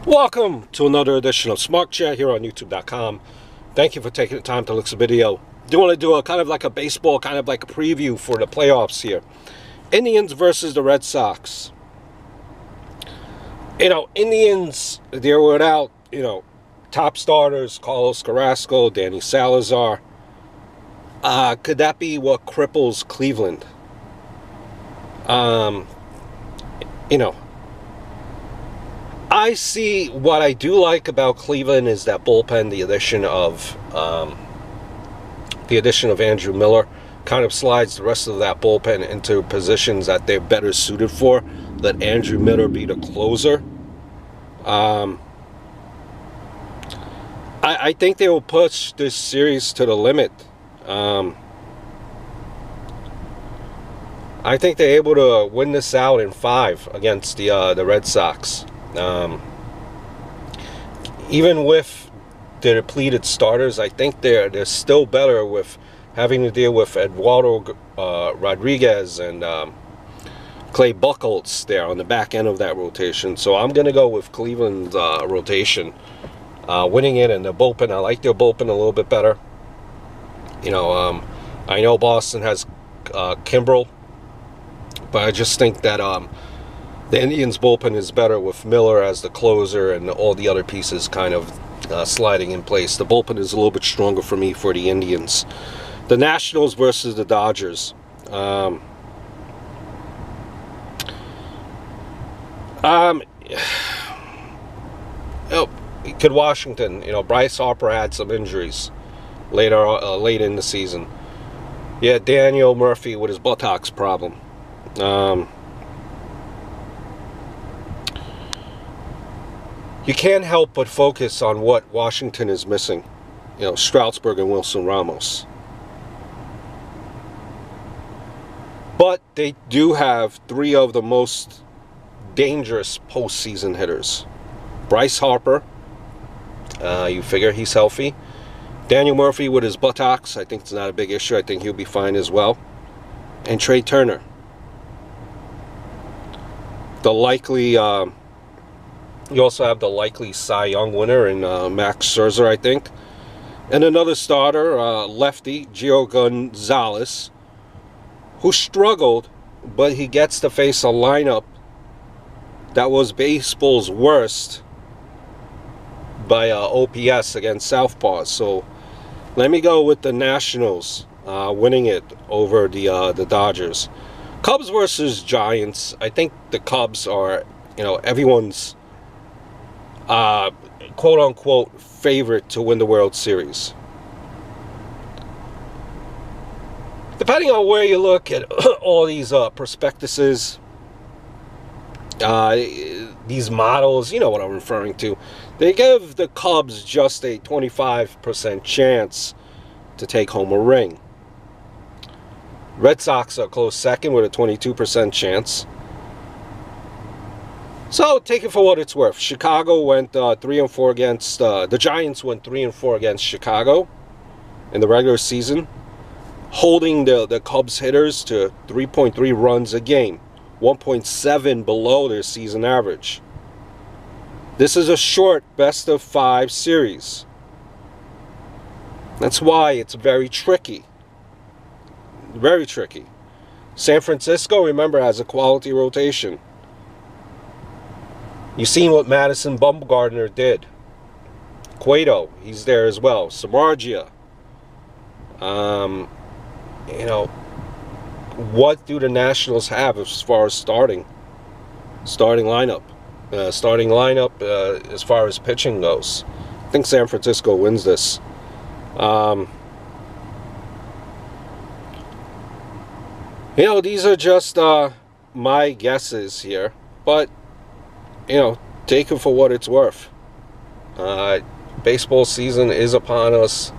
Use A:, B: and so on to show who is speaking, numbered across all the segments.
A: Welcome to another edition of Smart Chair here on YouTube.com. Thank you for taking the time to look at the video. Do want to do a kind of like a baseball, kind of like a preview for the playoffs here. Indians versus the Red Sox. Indians, they're without, top starters, Carlos Carrasco, Danny Salazar. Could that be what cripples Cleveland? I see what I do like about Cleveland is that bullpen, the addition of Andrew Miller kind of slides the rest of that bullpen into positions that they're better suited for. Let Andrew Miller be the closer. I think they will push this series to the limit. I think they're able to win this out in 5 against the Red Sox. Even with the depleted starters, I think they're still better with having to deal with Eduardo Rodriguez and Clay Buchholz there on the back end of that rotation. So I'm going to go with Cleveland's rotation winning it, and the bullpen. I like their bullpen a little bit better. I know Boston has Kimbrel, but I just think that the Indians' bullpen is better with Miller as the closer and all the other pieces kind of sliding in place. The bullpen is a little bit stronger for me for the Indians. The Nationals versus the Dodgers. Could Washington? Bryce Harper had some injuries late in the season. Yeah, Daniel Murphy with his buttocks problem. You can't help but focus on what Washington is missing. Strasburg and Wilson Ramos. But they do have 3 of the most dangerous postseason hitters. Bryce Harper, you figure he's healthy. Daniel Murphy with his buttocks, I think it's not a big issue. I think he'll be fine as well. And Trey Turner. The likely... You also have the likely Cy Young winner in Max Scherzer, I think. And another starter, lefty, Gio Gonzalez, who struggled, but he gets to face a lineup that was baseball's worst by OPS against Southpaws. So let me go with the Nationals winning it over the Dodgers. Cubs versus Giants. I think the Cubs are, everyone's quote-unquote favorite to win the World Series. Depending on where you look at all these prospectuses, these models, you know what I'm referring to, they give the Cubs just a 25% chance to take home a ring. Red Sox are close second with a 22% chance. So take it for what it's worth. Chicago went 3-4 against the Giants. Went 3-4 against Chicago in the regular season, holding the Cubs hitters to 3.3 runs a game, 1.7 below their season average. This is a short best-of-5 series. That's why it's very tricky. Very tricky. San Francisco, remember, has a quality rotation. You've seen what Madison Bumgarner did. Cueto, he's there as well. Samardzija. What do the Nationals have as far as starting lineup? As far as pitching goes. I think San Francisco wins this. These are just my guesses here, but take it for what it's worth. Baseball season is upon us.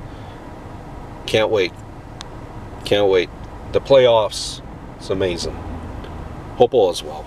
A: Can't wait. Can't wait. The playoffs, it's amazing. Hope all is well.